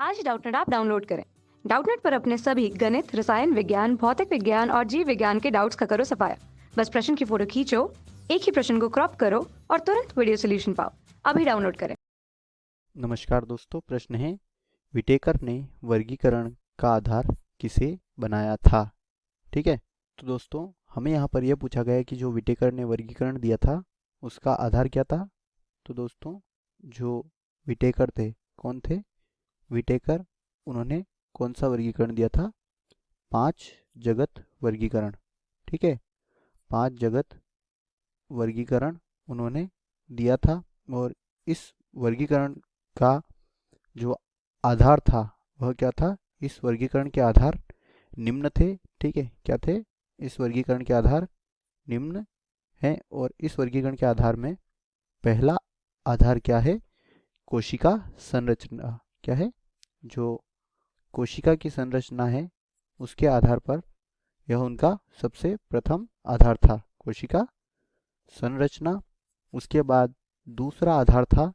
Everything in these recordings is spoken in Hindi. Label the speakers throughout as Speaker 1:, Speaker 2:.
Speaker 1: आज ही डाउटनेट ऐप डाउनलोड करें। डाउटनेट पर अपने सभी गणित, रसायन विज्ञान, भौतिक विज्ञान और जीव विज्ञान के डाउट्स का करो सफाया। बस प्रश्न की फोटो खींचो, एक ही प्रश्न को क्रॉप करो और तुरंत वीडियो सोल्यूशन पाओ। अभी डाउनलोड करें।
Speaker 2: नमस्कार दोस्तों, प्रश्न है विटेकर ने वर्गीकरण का आधार किसे बनाया था। ठीक है, तो दोस्तों हमें यहाँ पर यह पूछा गया है कि जो विटेकर ने वर्गीकरण दिया था उसका आधार क्या था। तो दोस्तों जो विटेकर थे, कौन थे विटेकर, उन्होंने कौन सा वर्गीकरण दिया था? 5 जगत वर्गीकरण। ठीक है, 5 जगत वर्गीकरण उन्होंने दिया था। और इस वर्गीकरण का जो आधार था वह क्या था? इस वर्गीकरण के आधार निम्न थे। ठीक है, क्या थे? इस वर्गीकरण के आधार निम्न हैं। और इस वर्गीकरण के आधार में पहला आधार क्या है? कोशिका संरचना। क्या है? जो कोशिका की संरचना है उसके आधार पर यह उनका सबसे प्रथम आधार था, कोशिका संरचना। उसके बाद दूसरा आधार था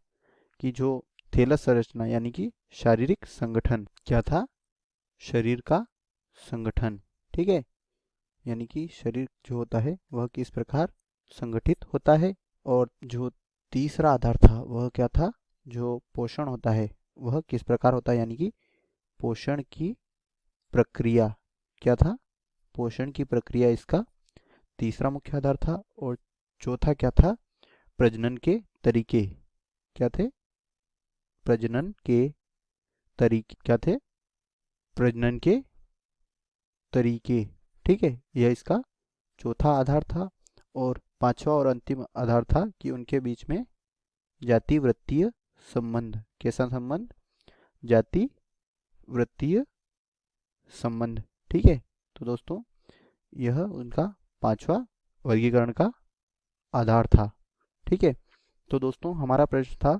Speaker 2: कि जो थैलस संरचना यानी कि शारीरिक संगठन। क्या था? शरीर का संगठन। ठीक है, यानी कि शरीर जो होता है वह किस प्रकार संगठित होता है। और जो तीसरा आधार था वह क्या था? जो पोषण होता है वह किस प्रकार होता है, यानी कि पोषण की प्रक्रिया। क्या था? पोषण की प्रक्रिया इसका तीसरा मुख्य आधार था। और चौथा क्या था? प्रजनन के तरीके। क्या थे? प्रजनन के तरीके। क्या थे? प्रजनन के तरीके। ठीक है, यह इसका चौथा आधार था। और पांचवा और अंतिम आधार था कि उनके बीच में जाति वृत्तीय संबंध। कैसा संबंध? जाति वृत्तीय संबंध। ठीक है, तो दोस्तों यह उनका पांचवा वर्गीकरण का आधार था। ठीक है, तो दोस्तों हमारा प्रश्न था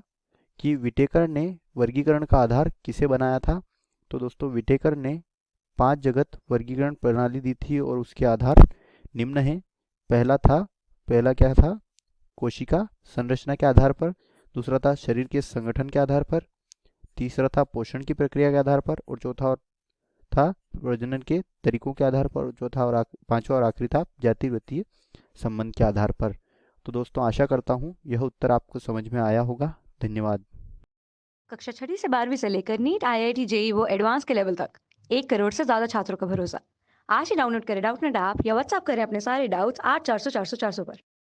Speaker 2: कि विटेकर ने वर्गीकरण का आधार किसे बनाया था। तो दोस्तों विटेकर ने 5 जगत वर्गीकरण प्रणाली दी थी और उसके आधार निम्न हैं। पहला क्या था? कोशिका संरचना के आधार पर। दूसरा था शरीर के संगठन के आधार पर। तीसरा था पोषण की प्रक्रिया के आधार पर। और चौथा था प्रजनन के तरीकों के आधार पर। और चौथा और पांचवा और आखिरी था जाति वृत्तीय संबंध के आधार पर। तो दोस्तों आशा करता हूँ यह उत्तर आपको समझ में आया होगा। धन्यवाद।
Speaker 1: कक्षा 6 से 12वीं से लेकर नीट, IIT, जेई वो एडवांस के लेवल तक 1 करोड़ से ज्यादा छात्रों का भरोसा। आज ही डाउनलोड करें डाउटनेट ऐप या व्हाट्सएप करें अपने सारे डाउट्स 8400 400 400 पर।